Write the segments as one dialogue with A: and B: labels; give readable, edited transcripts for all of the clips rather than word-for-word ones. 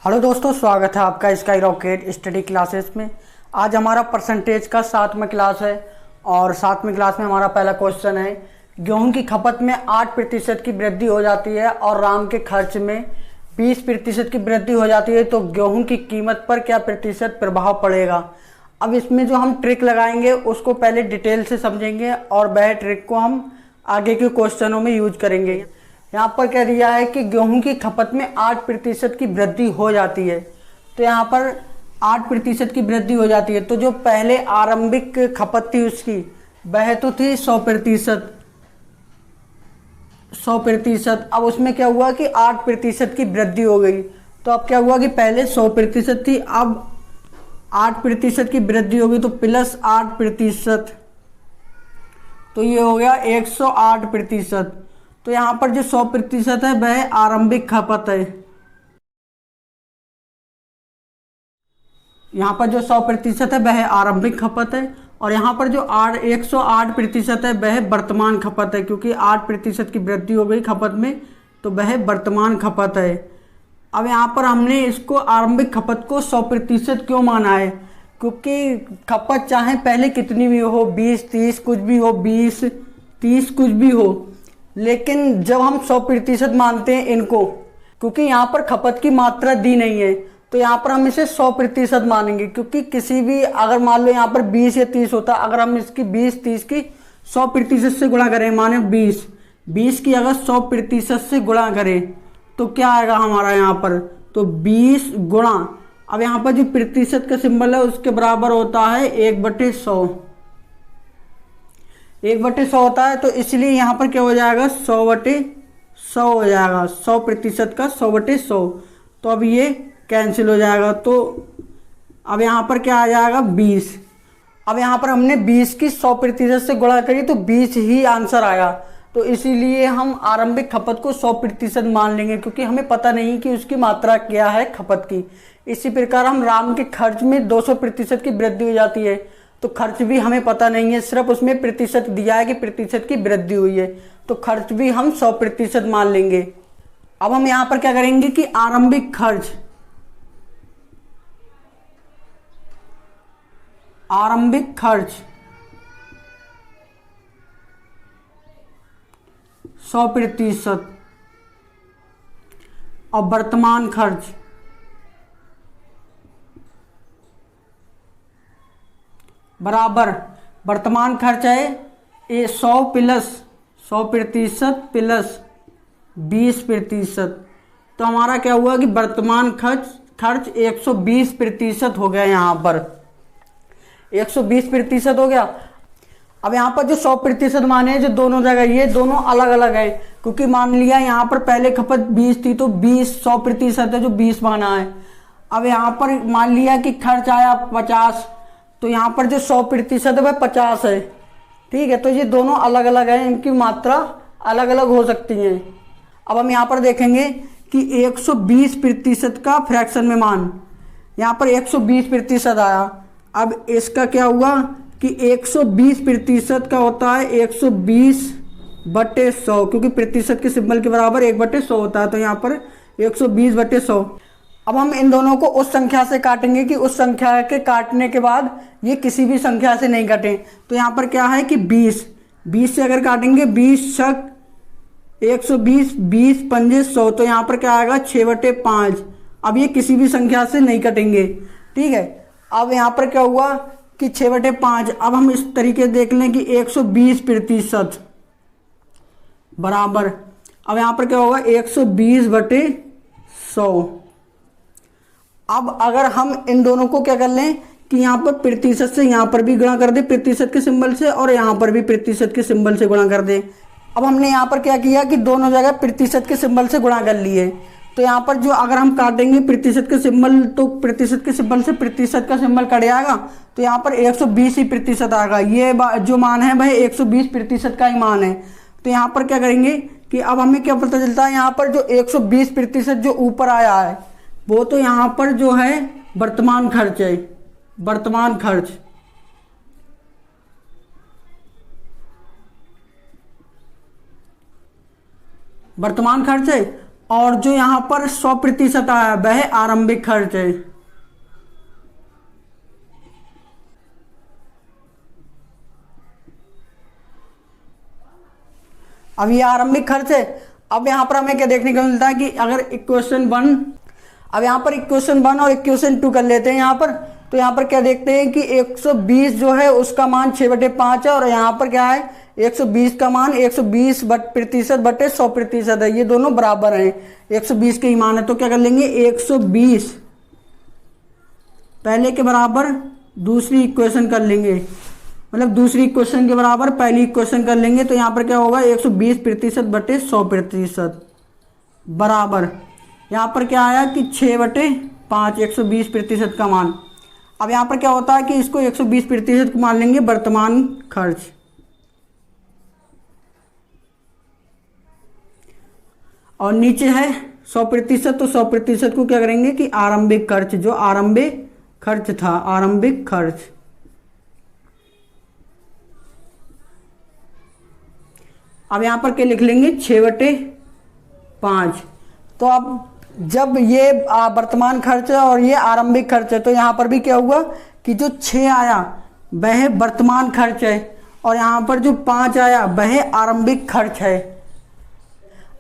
A: Hello दोस्तों, स्वागत है आपका स्काई रॉकेट स्टडी क्लासेस में। आज हमारा परसेंटेज का 7वां क्लास है और 7वें क्लास में हमारा पहला क्वेश्चन है। गेहूं की खपत में 8% की वृद्धि हो जाती है और राम के खर्च में 20% की वृद्धि हो जाती है, तो गेहूं की कीमत पर क्या प्रतिशत प्रभाव पड़ेगा। अब इसमें जो हम ट्रिक लगाएंगे उसको पहले डिटेल से समझेंगे और वह ट्रिक को हम आगे के क्वेश्चनों में यूज करेंगे। यहाँ पर कह दिया है कि गेहूं की खपत में 8% की वृद्धि हो जाती है, तो यहाँ पर 8% की वृद्धि हो जाती है। तो जो पहले आरंभिक खपत थी उसकी वह तो थी 100%। अब उसमें क्या हुआ कि 8% की वृद्धि हो गई। तो अब क्या हुआ कि पहले 100% थी, अब 8% की वृद्धि हो गई, तो प्लस 8%, तो ये हो गया 108%। तो यहाँ पर जो 100% है वह आरंभिक खपत है। यहाँ पर जो 100% है वह आरंभिक खपत है और यहाँ पर जो 108% है वह वर्तमान खपत है, क्योंकि 8% की वृद्धि हो गई खपत में, तो वह वर्तमान खपत है। अब यहाँ पर हमने इसको आरंभिक खपत को 100% क्यों माना है, क्योंकि खपत चाहे पहले कितनी भी हो, 20 30 कुछ भी हो, 20 30 कुछ भी हो, लेकिन जब हम 100% मानते हैं इनको, क्योंकि यहाँ पर खपत की मात्रा दी नहीं है, तो यहाँ पर हम इसे 100% मानेंगे। क्योंकि किसी भी, अगर मान लो यहाँ पर 20 या 30 होता, अगर हम इसकी 20-30 की 100% से गुणा करें, माने 20 की अगर 100% से गुणा करें तो क्या आएगा हमारा यहाँ पर, तो 20 गुणा, अब यहाँ पर जो प्रतिशत का सिंबल है उसके बराबर होता है 1/100। 1/100 होता है, तो इसलिए यहाँ पर क्या हो जाएगा, 100/100 हो जाएगा। 100% का 100/100, तो अब ये कैंसिल हो जाएगा। तो अब यहाँ पर क्या आ जाएगा, 20। अब यहाँ पर हमने 20 की 100% से गुणा करी तो 20 ही आंसर आया, तो इसीलिए हम आरंभिक खपत को 100% मान लेंगे, क्योंकि हमें पता नहीं कि उसकी मात्रा क्या है खपत की। इसी प्रकार हम राम के खर्च में 200% की वृद्धि हो जाती है, तो खर्च भी हमें पता नहीं है, सिर्फ उसमें प्रतिशत दिया है कि प्रतिशत की वृद्धि हुई है, तो खर्च भी हम 100% मान लेंगे। अब हम यहाँ पर क्या करेंगे कि आरंभिक खर्च 100% और वर्तमान खर्च बराबर, वर्तमान खर्च है ये 100% प्लस 20%, तो हमारा क्या हुआ कि वर्तमान खर्च 120% हो गया। यहाँ पर 120% हो गया। अब यहाँ पर जो 100% माने हैं, जो दोनों जगह, ये दोनों अलग अलग है, क्योंकि मान लिया यहाँ पर पहले खपत 20 थी, तो 100% है जो 20 माना है। अब यहाँ पर मान लिया कि खर्च आया 50, तो यहाँ पर जो 100% है वह 50 है। ठीक है, तो ये दोनों अलग अलग है, इनकी मात्रा अलग अलग हो सकती है। अब हम यहाँ पर देखेंगे कि 120% का फ्रैक्शन में मान, यहाँ पर 120% आया। अब इसका क्या हुआ कि 120% का होता है 120/100, क्योंकि प्रतिशत के सिंबल के बराबर 1/100 होता है, तो यहाँ पर 120/100। अब हम इन दोनों को उस संख्या से काटेंगे कि उस संख्या के काटने के बाद ये किसी भी संख्या से नहीं कटें। तो यहाँ पर क्या है कि 20 से अगर काटेंगे, 20 छक 120, 20 पंजे 100, तो यहाँ पर क्या आएगा 6/5। अब ये किसी भी संख्या से नहीं कटेंगे। ठीक है, अब यहाँ पर क्या हुआ कि 6/5। अब हम इस तरीके देख लें कि 120% बराबर, अब यहाँ पर क्या होगा 120/100। अब अगर हम इन दोनों को क्या कर लें कि यहाँ पर प्रतिशत से यहाँ पर भी गुणा कर दे प्रतिशत के सिंबल से, और यहाँ पर भी प्रतिशत के सिंबल से गुणा कर दे। अब हमने यहाँ पर क्या किया कि दोनों जगह प्रतिशत के सिंबल से गुणा कर लिए, तो यहाँ पर जो अगर हम काटेंगे प्रतिशत के सिंबल, तो प्रतिशत के सिंबल से प्रतिशत का सिंबल कट जाएगा, तो यहाँ पर 120 ही प्रतिशत आएगा। ये जो मान है वह 120% का ही मान है। तो यहाँ पर क्या करेंगे कि अब हमें क्या पता चलता है, यहाँ पर जो 120% जो ऊपर आया है वो तो यहाँ पर जो है वर्तमान खर्च है। वर्तमान खर्च वर्तमान खर्च है, और जो यहाँ पर 100% आया वह आरंभिक खर्च है। अब ये आरंभिक खर्च है। अब यहाँ पर हमें क्या देखने को मिलता है कि अगर इक्वेशन 1, अब यहाँ पर इक्वेशन 1 और इक्वेशन 2 कर लेते हैं यहाँ पर, तो यहाँ पर क्या देखते हैं कि 120 जो है उसका मान 6/5 है, और यहाँ पर क्या है 120 का मान 120% बटे 100% है, ये दोनों बराबर हैं, 120 के ही मान है। तो क्या कर लेंगे 120 पहले के बराबर दूसरी इक्वेशन कर लेंगे, मतलब दूसरी इक्वेशन के बराबर पहली इक्वेशन कर लेंगे। तो यहाँ पर क्या होगा 120% बटे 100% बराबर, यहाँ पर क्या आया कि 6/5 120% का मान। अब यहाँ पर क्या होता है कि इसको 120% को मान लेंगे वर्तमान खर्च, और नीचे है 100%, तो 100% को क्या करेंगे कि आरंभिक खर्च, जो आरंभिक खर्च था, आरंभिक खर्च। अब यहाँ पर क्या लिख लेंगे 6/5। तो अब जब ये वर्तमान खर्च है और ये आरंभिक खर्च है, तो यहाँ पर भी क्या हुआ कि जो 6 आया वह वर्तमान खर्च है, और यहाँ पर जो 5 आया वह आरंभिक खर्च है।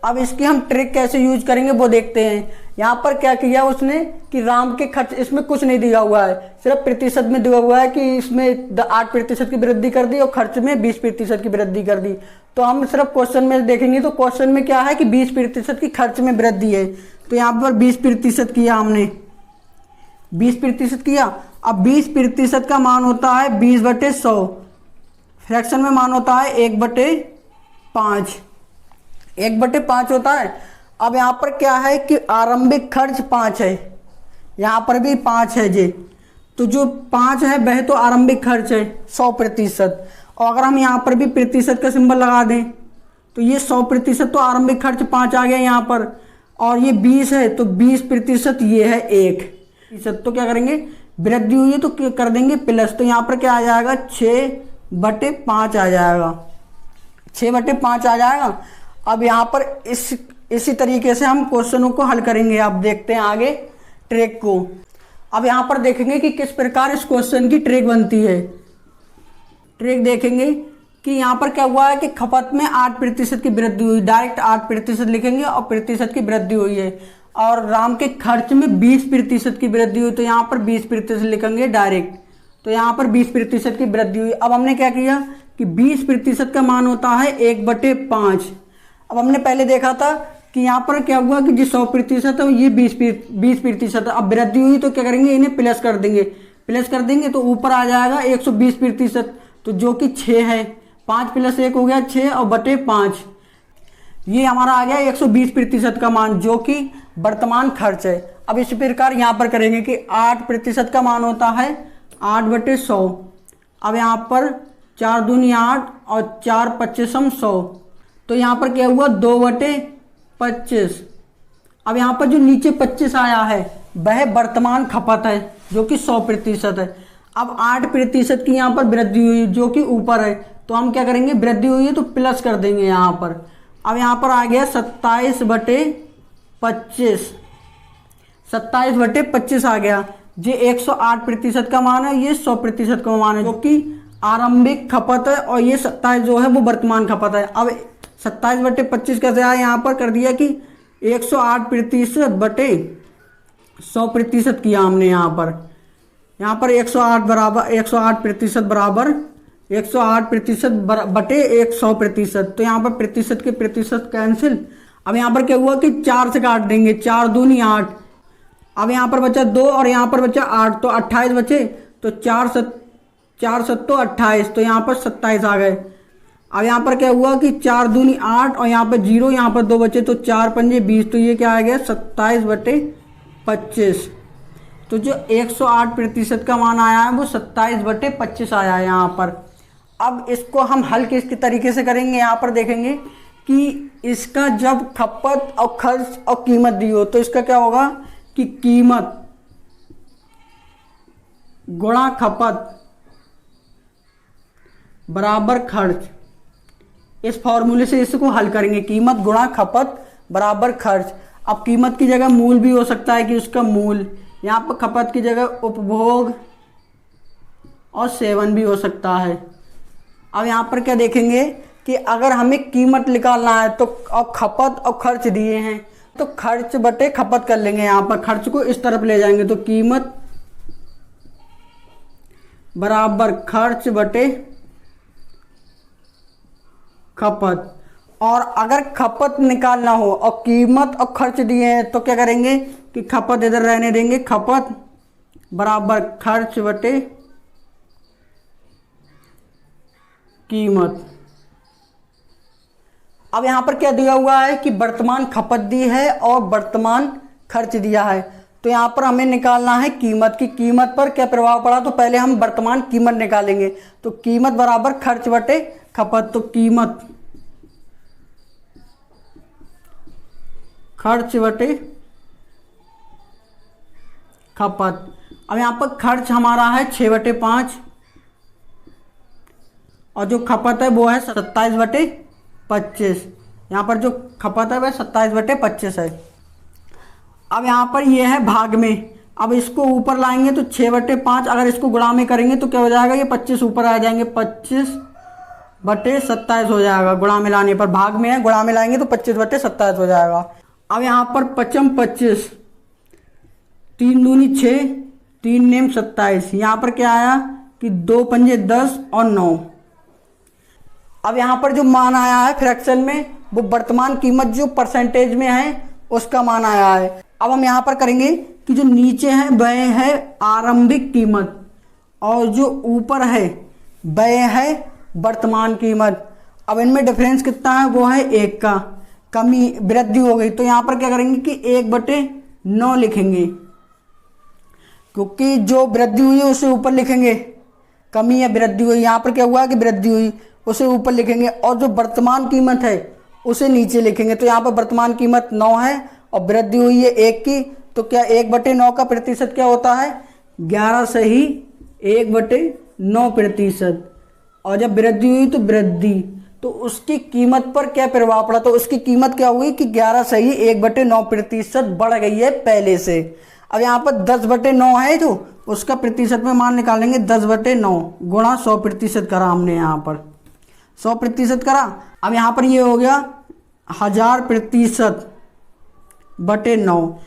A: अब इसकी हम ट्रिक कैसे यूज करेंगे वो देखते हैं। यहाँ पर क्या किया उसने कि राम के खर्च, इसमें कुछ नहीं दिया हुआ है, सिर्फ प्रतिशत में दिया हुआ है कि इसमें 8% की वृद्धि कर दी और खर्च में 20% की वृद्धि कर दी। तो हम सिर्फ क्वेश्चन में देखेंगे तो क्वेश्चन में क्या है कि 20% की खर्च में वृद्धि है, तो यहाँ पर 20% किया हमने, 20% किया। अब 20% का मान होता है 20/100, फ्रैक्शन में मान होता है 1/5, 1/5 होता है। अब यहाँ पर क्या है कि आरंभिक खर्च 5 है, यहाँ पर भी 5 है जी, तो जो 5 है वह तो आरंभिक खर्च है 100%, और अगर हम यहाँ पर भी प्रतिशत का सिंबल लगा दें तो ये 100%, तो आरंभिक खर्च 5 आ गया यहाँ पर, और ये 20 है तो 20%, ये है 1%। तो क्या करेंगे, वृद्धि हुई है तो कर देंगे प्लस, तो यहाँ पर क्या आ जाएगा 6/5 आ जाएगा, 6/5 आ जाएगा। अब यहाँ पर इसी तरीके से हम क्वेश्चनों को हल करेंगे। आप देखते हैं आगे ट्रिक को। अब यहाँ पर देखेंगे कि किस प्रकार इस क्वेश्चन की ट्रिक बनती है। ट्रिक देखेंगे कि यहाँ पर क्या हुआ है कि खपत में 8% की वृद्धि हुई, डायरेक्ट 8% लिखेंगे, और प्रतिशत की वृद्धि हुई है, और राम के खर्च में 20% की वृद्धि हुई, तो यहाँ पर 20% लिखेंगे डायरेक्ट, तो यहाँ पर 20% की वृद्धि हुई। अब हमने क्या किया कि 20% का मान होता है 1/5। अब हमने पहले देखा था कि यहाँ पर क्या हुआ कि जो 100% है ये 20% है, अब वृद्धि हुई तो क्या करेंगे इन्हें प्लस कर देंगे, प्लस कर देंगे तो ऊपर आ जाएगा 120%, तो जो कि 6 है, 5 + 1 हो गया 6 और बटे 5, ये हमारा आ गया 120% का मान, जो कि वर्तमान खर्च है। अब इसी प्रकार यहाँ पर करेंगे कि 8% का मान होता है 8/100। अब यहाँ पर 4 दूनी 8 और 4 × 25 100, तो यहाँ पर क्या हुआ 2/25। अब यहाँ पर जो नीचे 25 आया है वह वर्तमान खपत है, जो कि 100% है। अब 8% की यहाँ पर वृद्धि हुई जो कि ऊपर है, तो हम क्या करेंगे, वृद्धि हुई है तो प्लस कर देंगे यहाँ पर। अब यहाँ पर आ गया 27/25, 27/25 आ गया। ये 108% का मान है, ये 100% का मान है, जो कि आरंभिक खपत है, और ये 27 जो है वो वर्तमान खपत है। अब 27/25 कैसे आया, यहाँ पर कर दिया कि 108% बटे 100% किया हमने यहाँ पर 108 बराबर 108% बराबर 108% बटे 100%, तो यहाँ पर प्रतिशत के प्रतिशत कैंसिल। अब यहाँ पर क्या हुआ कि 4 से काट देंगे, 4 दूनी 8, अब यहाँ पर बचा 2 और यहाँ पर बचा 8, तो 28 बचे, तो 4 7 28, तो यहाँ पर 27 आ गए। अब यहाँ पर क्या हुआ कि 4 दूनी 8 और यहाँ पर 0, यहाँ पर 2 बचे, तो 4 × 5 = 20, तो ये क्या आ गया 27/25। तो जो 108% का मान आया है वो 27/25 आया है यहाँ पर। अब इसको हम हल किस तरीके से करेंगे, यहाँ पर देखेंगे कि इसका जब खपत और खर्च और कीमत दी हो तो इसका क्या होगा कि कीमत गुणा खपत बराबर खर्च। इस फॉर्मूले से इसको हल करेंगे, कीमत गुणा खपत बराबर खर्च। अब कीमत की जगह मूल भी हो सकता है कि उसका मूल, यहाँ पर खपत की जगह उपभोग और सेवन भी हो सकता है। अब यहाँ पर क्या देखेंगे कि अगर हमें कीमत निकालना है तो और खपत और खर्च दिए हैं तो खर्च बटे खपत कर लेंगे। यहाँ पर खर्च को इस तरफ ले जाएंगे तो कीमत बराबर खर्च बटे खपत। और अगर खपत निकालना हो और कीमत और खर्च दिए हैं तो क्या करेंगे कि खपत इधर रहने देंगे, खपत बराबर खर्च बटे कीमत। अब यहां पर क्या दिया हुआ है कि वर्तमान खपत दी है और वर्तमान खर्च दिया है, तो यहां पर हमें निकालना है कीमत की कीमत पर क्या प्रभाव पड़ा। तो पहले हम वर्तमान कीमत निकालेंगे, तो कीमत बराबर खर्च बटे खपत। तो कीमत खर्च बटे खपत। अब यहां पर खर्च हमारा है 6/5 और जो खपत है वो है 27/25। यहाँ पर जो खपत है वह 27/25 है। अब यहाँ पर ये है भाग में, अब इसको ऊपर लाएंगे तो 6/5, अगर इसको गुणा में करेंगे तो क्या हो जाएगा, ये 25 ऊपर आ जाएंगे, 25/27 हो जाएगा गुणा में लाने पर। भाग में है, गुणा में लाएंगे तो 25/27 हो जाएगा। अब यहाँ पर 25, 3 दूनी 6, 3 नेम 27। यहाँ पर क्या आया कि 2 पंजे 10 और 9। अब यहाँ पर जो मान आया है फ्रैक्शन में वो वर्तमान कीमत जो परसेंटेज में है उसका मान आया है। अब हम यहाँ पर करेंगे कि जो नीचे है वह है आरंभिक कीमत और जो ऊपर है वह है वर्तमान कीमत। अब इनमें डिफरेंस कितना है, वो है 1 का, कमी वृद्धि हो गई। तो यहाँ पर क्या करेंगे कि 1/9 लिखेंगे, क्योंकि जो वृद्धि हुई है उसे ऊपर लिखेंगे, कमी या वृद्धि हुई, यहाँ पर क्या हुआ कि वृद्धि हुई उसे ऊपर लिखेंगे और जो वर्तमान कीमत है उसे नीचे लिखेंगे। तो यहाँ पर वर्तमान कीमत 9 है और वृद्धि हुई है 1 की, तो क्या 1/9 का प्रतिशत क्या होता है 11 से ही 1/9%। और जब वृद्धि हुई तो वृद्धि, तो उसकी कीमत पर क्या प्रभाव पड़ा, तो उसकी कीमत क्या हुई कि 11 से ही 1/9% बढ़ गई है पहले से। अब यहाँ पर 10/9 है जो उसका प्रतिशत में मान निकालेंगे, 10/9 गुणा 100% करा हमने, यहाँ पर 100% करा। अब यहाँ पर ये हो गया 1000%/9।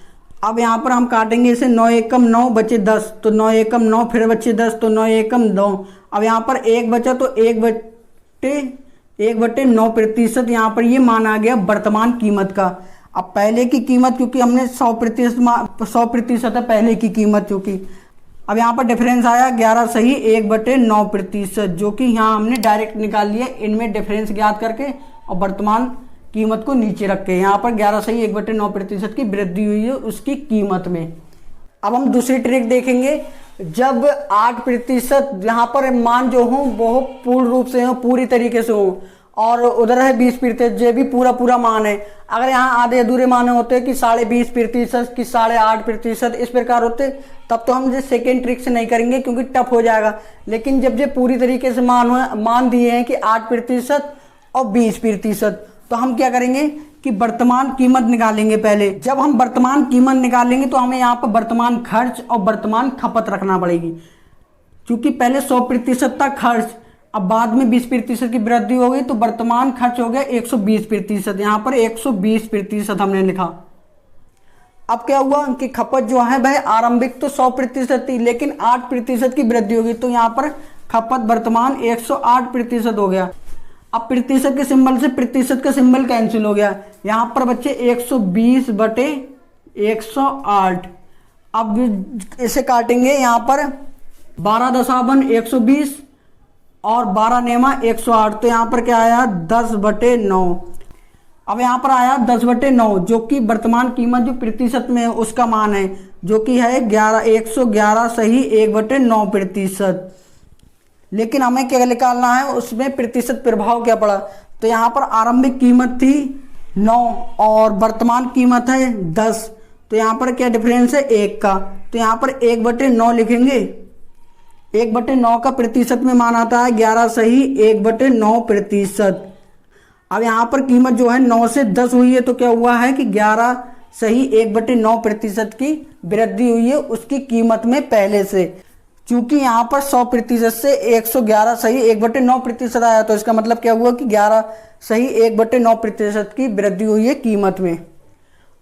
A: अब यहाँ पर हम काटेंगे इसे, 9 एकम 9 बचे 10, तो 9 एकम 9 फिर बचे 10, तो 9 एकम 9। अब यहाँ पर 1 बचा तो 1/9%। यहाँ पर ये मान आ गया वर्तमान कीमत का। अब पहले की कीमत, क्योंकि हमने 100% है पहले की कीमत, क्योंकि अब यहाँ पर डिफरेंस आया 11 सही 1/9%, जो कि यहाँ हमने डायरेक्ट निकाल लिया इनमें डिफरेंस ज्ञात करके और वर्तमान कीमत को नीचे रख के। यहाँ पर 11 सही 1/9% की वृद्धि हुई है उसकी कीमत में। अब हम दूसरी ट्रिक देखेंगे, जब 8% यहाँ पर मान जो हो वो पूर्ण रूप से हो, पूरी तरीके से हो, और उधर है 20%, ये भी पूरा मान है। अगर यहाँ आधे अधूरे मान होते कि 20.5% कि 8.5% इस प्रकार होते, तब तो हम ये सेकेंड ट्रिक से नहीं करेंगे क्योंकि टफ हो जाएगा। लेकिन जब ये पूरी तरीके से मान दिए हैं कि 8% और 20%, तो हम क्या करेंगे कि वर्तमान कीमत निकालेंगे पहले। जब हम वर्तमान कीमत निकालेंगे तो हमें यहाँ पर वर्तमान खर्च और वर्तमान खपत रखना पड़ेगी, क्योंकि पहले 100% था खर्च, अब बाद में 20% की वृद्धि हो गई तो वर्तमान खर्च हो गया 120%। यहाँ पर 120% हमने लिखा। अब क्या हुआ कि खपत जो है वह आरंभिक तो 100% थी, लेकिन 8% की वृद्धि होगी, तो यहाँ पर खपत वर्तमान 108% हो गया। अब प्रतिशत के सिंबल से प्रतिशत का सिंबल कैंसिल हो गया, यहाँ पर बच्चे 120/108। अब इसे काटेंगे, यहाँ पर 12 दशावन 120 और 12 नेमा 108, तो यहाँ पर क्या आया 10/9। अब यहाँ पर आया 10/9, जो कि वर्तमान कीमत जो प्रतिशत में है उसका मान है, जो कि है 111 सही 1/9%। लेकिन हमें क्या निकालना है, उसमें प्रतिशत प्रभाव क्या पड़ा। तो यहाँ पर आरंभिक कीमत थी 9 और वर्तमान कीमत है 10, तो यहाँ पर क्या डिफरेंस है 1 का, तो यहाँ पर 1/9 लिखेंगे। 1/9 का प्रतिशत में मान आता है 11 सही 1/9%। अब यहाँ पर कीमत जो है 9 से 10 हुई है, तो क्या हुआ है कि 11 सही 1/9% की वृद्धि हुई है उसकी कीमत में पहले से। चूंकि यहाँ पर 100% से 111 सही 1/9% आया, तो इसका मतलब क्या हुआ कि 11 सही 1/9% की वृद्धि हुई है कीमत में।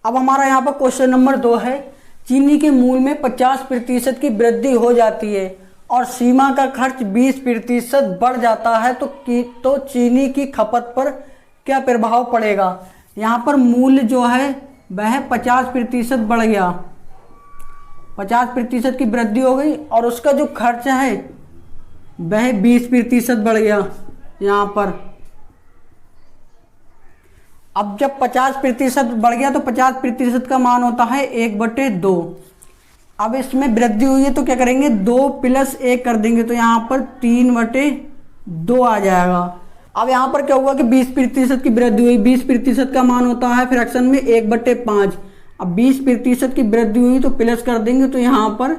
A: अब हमारा यहाँ पर क्वेश्चन नंबर 2 है, चीनी के मूल्य में 50% की वृद्धि हो जाती है और सीमा का खर्च 20% बढ़ जाता है तो चीनी की खपत पर क्या प्रभाव पड़ेगा। यहाँ पर मूल्य जो है वह 50% बढ़ गया, 50% की वृद्धि हो गई और उसका जो खर्च है वह 20% बढ़ गया यहाँ पर। अब जब 50% बढ़ गया तो 50% का मान होता है 1/2। अब इसमें वृद्धि हुई है तो क्या करेंगे, 2 + 1 कर देंगे तो यहाँ पर 3/2 आ जाएगा। अब यहाँ पर क्या हुआ कि 20% की वृद्धि हुई, 20% का मान होता है फ्रैक्शन में 1/5। अब 20% की वृद्धि हुई तो प्लस कर देंगे तो यहाँ पर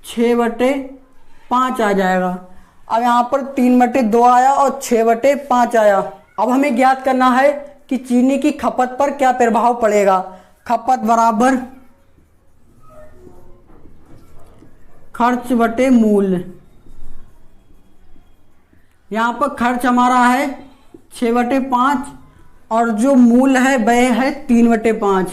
A: 6/5 आ जाएगा। अब यहाँ पर 3/2 आया और 6/5 आया। अब हमें ज्ञात करना है कि चीनी की खपत पर क्या प्रभाव पड़ेगा। खपत बराबर खर्च बटे मूल्य। यहाँ पर खर्च हमारा है 6/5 और जो मूल्य है वह है 3/5।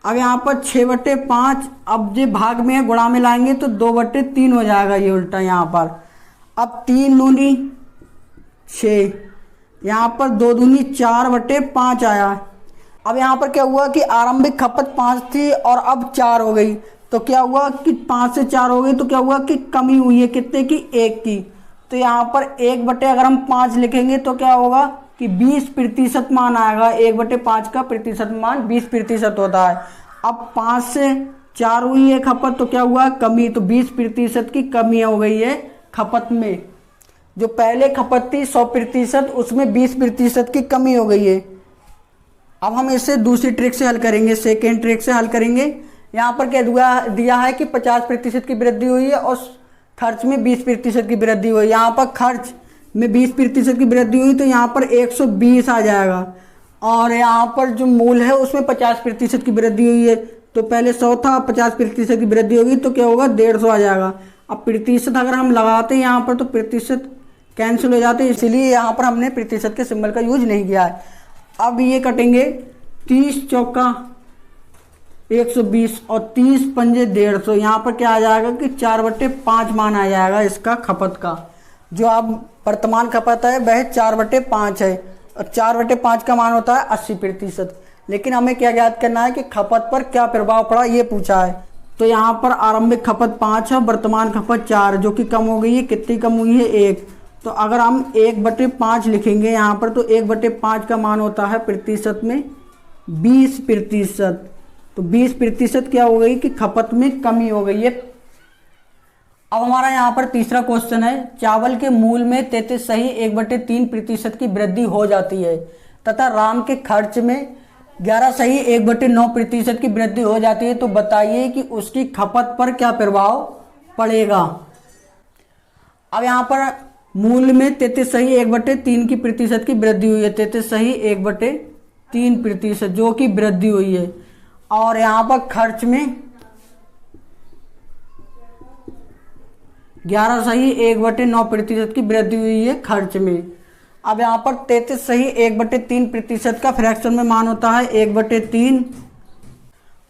A: अब यहाँ पर 6/5, अब जो भाग में है गुणा में लाएंगे तो 2/3 हो जाएगा, ये उल्टा यहाँ पर। अब 3 दूनी 6, यहाँ पर 2 दूनी 4/5 आया। अब यहाँ पर क्या हुआ कि आरंभिक खपत 5 थी और अब 4 हो गई, तो क्या हुआ कि 5 से 4 हो गई तो क्या हुआ कि कमी हुई है कितने की, 1 की। तो यहाँ पर 1 अगर हम 5 लिखेंगे तो क्या होगा कि 20% मान आएगा। 1/5 का प्रतिशत मान 20% होता है। अब 5 से 4 हुई है खपत तो क्या हुआ, कमी, तो 20% की कमी हो गई है खपत में। जो पहले खपत थी 100% उसमें 20% की कमी हो गई है। अब हम इसे दूसरी ट्रिक से हल करेंगे, सेकेंड ट्रिक से हल करेंगे। यहाँ पर क्या दिया है कि 50% की वृद्धि हुई है और खर्च में 20% की वृद्धि हुई। यहाँ पर खर्च में 20% की वृद्धि हुई तो यहाँ पर 120 आ जाएगा और यहाँ पर जो मूल्य है उसमें 50% की वृद्धि हुई है तो पहले 100 था, 50% की वृद्धि होगी तो क्या होगा, 150 आ जाएगा। अब प्रतिशत अगर हम लगाते हैं यहाँ पर तो प्रतिशत कैंसिल हो जाते हैं, इसलिए यहाँ पर हमने प्रतिशत के सिंबल का यूज नहीं किया है। अब ये कटेंगे 30 चौका 120 और 30 पंजे 150। यहाँ पर क्या आ जाएगा कि 4/5 मान आ जाएगा इसका खपत का। जो अब वर्तमान खपत है वह 4/5 है और 4/5 का मान होता है 80%। लेकिन हमें क्या ज्ञात करना है कि खपत पर क्या प्रभाव पड़ा, ये पूछा है। तो यहाँ पर आरंभिक खपत 5 है, वर्तमान खपत 4 जो कि कम हो गई है। कितनी कम हुई है, 1। तो अगर हम 1/5 लिखेंगे यहाँ पर तो 1/5 का मान होता है प्रतिशत में 20%। तो 20% क्या हो गई कि खपत में कमी हो गई है। अब हमारा यहाँ पर तीसरा क्वेश्चन है, चावल के मूल्य में 33 सही 1/3% की वृद्धि हो जाती है तथा राम के खर्च में 11 सही 1/9% की वृद्धि हो जाती है, तो बताइए कि उसकी खपत पर क्या प्रभाव पड़ेगा। अब यहाँ पर मूल्य में 33 सही 1/3 की प्रतिशत की वृद्धि हुई है, 33 सही 1/3% जो कि वृद्धि हुई है। और यहाँ पर खर्च में 11 सही 1/9% की वृद्धि हुई है खर्च में। अब यहाँ पर 33 सही 1/3% का फ्रैक्शन में मान होता है 1/3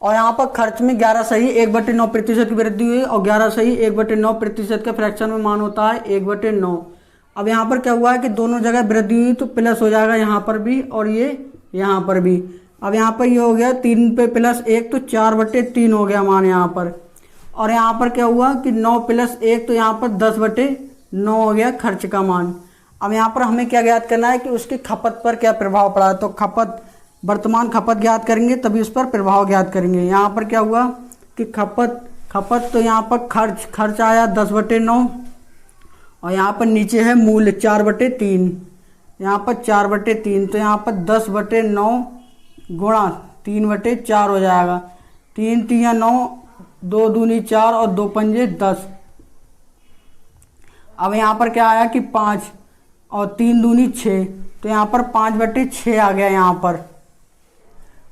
A: और यहाँ पर खर्च में 11 सही 1/9% की वृद्धि हुई और 11 सही 1/9% का फ्रैक्शन में मान होता है 1/9। अब यहाँ पर क्या हुआ है कि दोनों जगह वृद्धि हुई तो प्लस हो जाएगा यहाँ पर भी और ये यहाँ पर भी। अब यहाँ पर ये हो गया 3 पे +1 तो 4/3 हो गया मान यहाँ पर। और यहाँ पर क्या हुआ कि 9 + 1 तो यहाँ पर 10/9 हो गया खर्च का मान। अब यहाँ पर हमें क्या ज्ञात करना है कि उसकी खपत पर क्या प्रभाव पड़ा। तो खपत, वर्तमान खपत ज्ञात करेंगे तभी उस पर प्रभाव ज्ञात करेंगे। यहाँ पर क्या हुआ कि खपत तो यहाँ पर खर्च आया 10/9 और यहाँ पर नीचे है मूल्य 4/3, यहाँ पर 4/3 तो यहाँ पर 10/9 गुणा 3/4 हो जाएगा। 3 × 9, 2 दूनी 4 और 2 पंजे 10। अब यहाँ पर क्या आया कि 5 और 3 दूनी 6 तो यहाँ पर 5/6 आ गया यहाँ पर।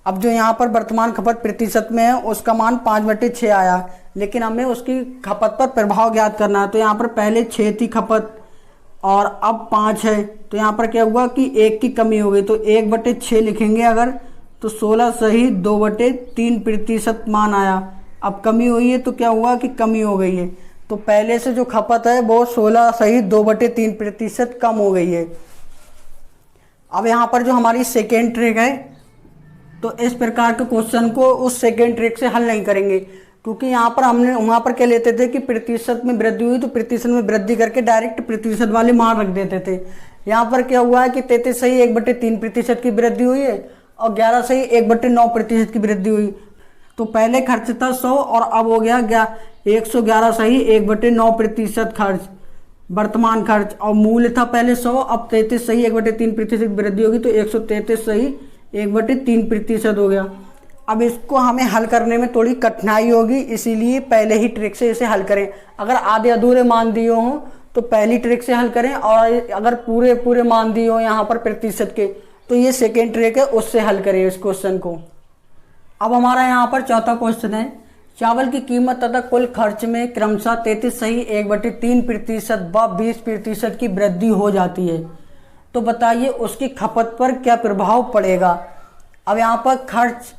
A: अब जो यहाँ पर वर्तमान खपत प्रतिशत में है उसका मान 5/6 आया, लेकिन हमें उसकी खपत पर प्रभाव ज्ञात करना है। तो यहाँ पर पहले 6 थी खपत और अब 5 है, तो यहाँ पर क्या हुआ कि 1 की कमी हो गई, तो 1/6 लिखेंगे अगर, तो 16 सही 2/3% मान आया। अब कमी हुई है तो क्या हुआ कि कमी हो गई है, तो पहले से जो खपत है वो 16 सही 2/3% कम हो गई है। अब यहाँ पर जो हमारी सेकेंड ट्रिक है, तो इस प्रकार के क्वेश्चन को उस सेकेंड ट्रिक से हल नहीं करेंगे, क्योंकि यहाँ पर हमने वहाँ पर क्या लेते थे कि प्रतिशत में वृद्धि हुई तो प्रतिशत में वृद्धि करके डायरेक्ट प्रतिशत वाले मान रख देते थे। यहाँ पर क्या हुआ है कि 33 सही 1/3% की वृद्धि हुई है और 11 सही 1/9% की वृद्धि हुई। तो पहले खर्च था 100 और अब हो गया 111 सही 1/9% खर्च, वर्तमान खर्च, और मूल्य था पहले 100, अब 33 सही 1/3% वृद्धि होगी तो 133 सही 1/3% हो गया। अब इसको हमें हल करने में थोड़ी कठिनाई होगी, इसीलिए पहले ही ट्रिक से इसे हल करें। अगर आधे अधूरे मान दिए हों तो पहली ट्रिक से हल करें, और अगर पूरे पूरे मान दिए हों यहाँ पर प्रतिशत के, तो ये सेकेंड ट्रिक है, उससे हल करें इस क्वेश्चन को। अब हमारा यहाँ पर चौथा क्वेश्चन है, चावल की कीमत तथा कुल खर्च में क्रमशः 33 सही 1/3% व 20% की वृद्धि हो जाती है, तो बताइए उसकी खपत पर क्या प्रभाव पड़ेगा। अब यहाँ पर खर्च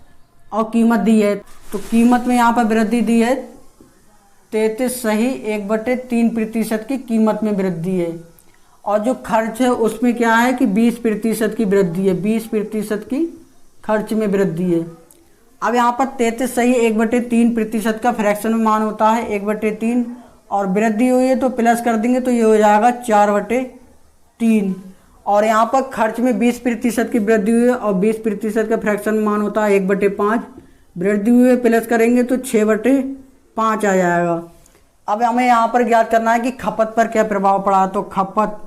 A: और कीमत दी है, तो कीमत में यहाँ पर वृद्धि दी है 33 सही 1/3% की कीमत में वृद्धि है, और जो खर्च है उसमें क्या है कि 20% की वृद्धि है, 20% की खर्च में वृद्धि है। अब यहाँ पर 33 सही 1/3% का फ्रैक्शन में मान होता है 1/3, और वृद्धि हुई है तो प्लस कर देंगे तो ये हो जाएगा 4/3, और यहाँ पर खर्च में 20% की वृद्धि हुई है और 20% का फ्रैक्शन मान होता है 1/5, वृद्धि हुई है प्लस करेंगे तो 6/5 आ जाएगा। अब हमें यहाँ पर ज्ञात करना है कि खपत पर क्या प्रभाव पड़ा, तो खपत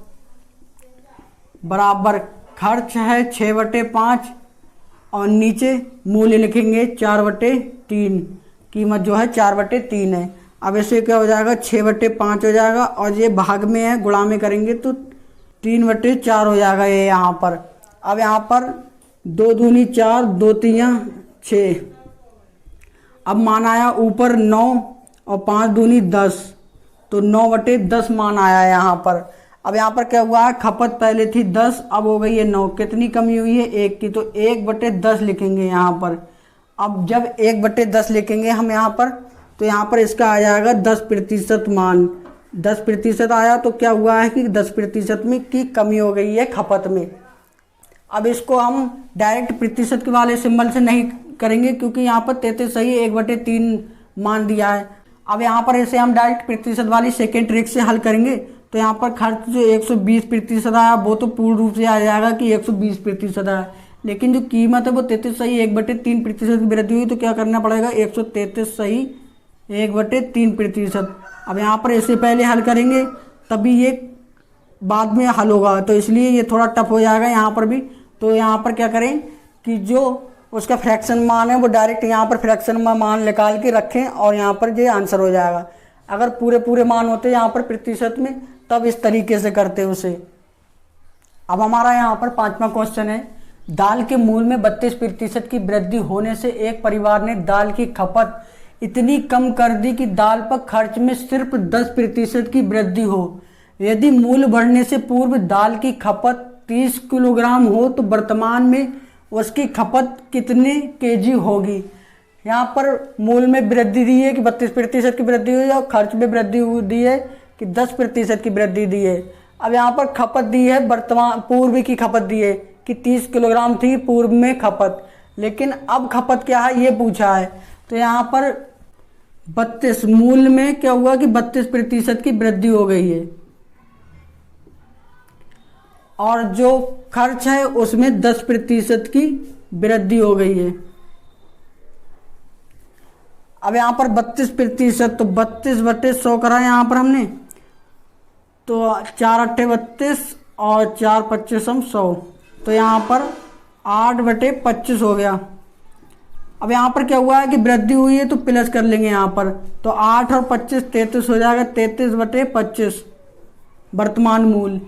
A: बराबर खर्च है 6/5 और नीचे मूल्य लिखेंगे 4/3, कीमत जो है 4/3 है। अब इसे क्या हो जाएगा 6/5 हो जाएगा, और ये भाग में है गुणा में करेंगे तो 3/4 हो जाएगा ये यहाँ पर। अब यहाँ पर 2 दूनी 4, 2 तियाँ 6, अब मान आया ऊपर 9 और 5 दूनी 10, तो 9/10 मान आया है यहाँ पर। अब यहाँ पर क्या हुआ है, खपत पहले थी 10 अब हो गई है 9, कितनी कमी हुई है 1 की, तो 1/10 लिखेंगे यहाँ पर। अब जब 1/10 लिखेंगे हम यहाँ पर, तो यहाँ पर इसका आ जाएगा 10% मान, 10% आया, तो क्या हुआ है कि 10% में की कमी हो गई है खपत में। अब इसको हम डायरेक्ट प्रतिशत के वाले सिंबल से नहीं करेंगे, क्योंकि यहाँ पर 33 सही 1/3 मान दिया है। अब यहाँ पर इसे हम डायरेक्ट प्रतिशत वाली सेकेंड ट्रिक से हल करेंगे, तो यहाँ पर खर्च जो 120% आया वो तो पूर्ण रूप से आ जाएगा कि 120% आया, लेकिन जो कीमत है वो 33 सही 1/3% की वृद्धि हुई, तो क्या करना पड़ेगा 133 सही 1/3%। अब यहाँ पर इससे पहले हल करेंगे तभी ये बाद में हल होगा, तो इसलिए ये थोड़ा टफ हो जाएगा यहाँ पर भी। तो यहाँ पर क्या करें कि जो उसका फ्रैक्शन मान है वो डायरेक्ट यहाँ पर फ्रैक्शन में मान निकाल के रखें और यहाँ पर ये आंसर हो जाएगा। अगर पूरे पूरे मान होते यहाँ पर प्रतिशत में तब इस तरीके से करते उसे। अब हमारा यहाँ पर पांचवा क्वेश्चन है, दाल के मूल्य में 32% की वृद्धि होने से एक परिवार ने दाल की खपत इतनी कम कर दी कि दाल पर खर्च में सिर्फ 10% की वृद्धि हो। यदि मूल्य बढ़ने से पूर्व दाल की खपत 30 किलोग्राम हो तो वर्तमान में उसकी खपत कितने केजी होगी। यहाँ पर मूल्य में वृद्धि दी है कि 32% की वृद्धि हुई है और खर्च में वृद्धि दी है कि 10% की वृद्धि दी है। अब यहाँ पर खपत दी है वर्तमान पूर्व की खपत दी है कि 30 किलोग्राम थी पूर्व में खपत, लेकिन अब खपत क्या है ये पूछा है। तो यहाँ पर 32 मूल्य में क्या हुआ कि 32% की वृद्धि हो गई है और जो खर्च है उसमें 10% की वृद्धि हो गई है। अब यहाँ पर 32%, तो 32/100 करा यहाँ पर हमने, तो 4 अट्ठे 32 और 4 25 100, तो यहाँ पर 8/25 हो गया। अब यहाँ पर क्या हुआ है कि वृद्धि हुई है तो प्लस कर लेंगे यहाँ पर, तो 8 और 25 33 हो जाएगा, 33/25 वर्तमान मूल्य।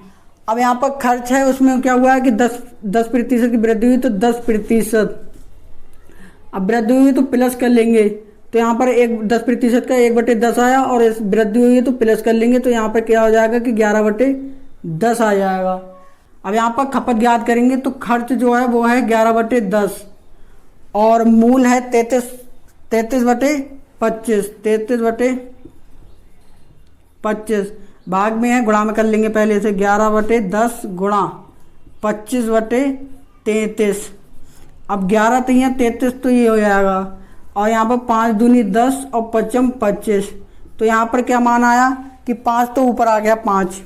A: अब यहाँ पर खर्च है उसमें क्या हुआ है कि 10% की वृद्धि हुई तो 10%, अब वृद्धि हुई तो प्लस कर लेंगे, तो यहाँ पर 10% का 1/10 आया, और इस वृद्धि हुई है तो प्लस कर लेंगे, तो यहाँ पर क्या हो जाएगा कि 11/10 आ जाएगा। अब यहाँ पर खपत ज्ञात करेंगे तो खर्च जो है वो है 11/10, और मूल है 33/25 भाग में है, गुणा में कर लेंगे पहले से 11/10 गुणा 25/33। अब 11 तो यहाँ 33 तो ये हो जाएगा, और यहाँ पर 5 दूनी 10 और 5 25, तो यहाँ पर क्या मान आया कि 5 तो ऊपर आ गया 5,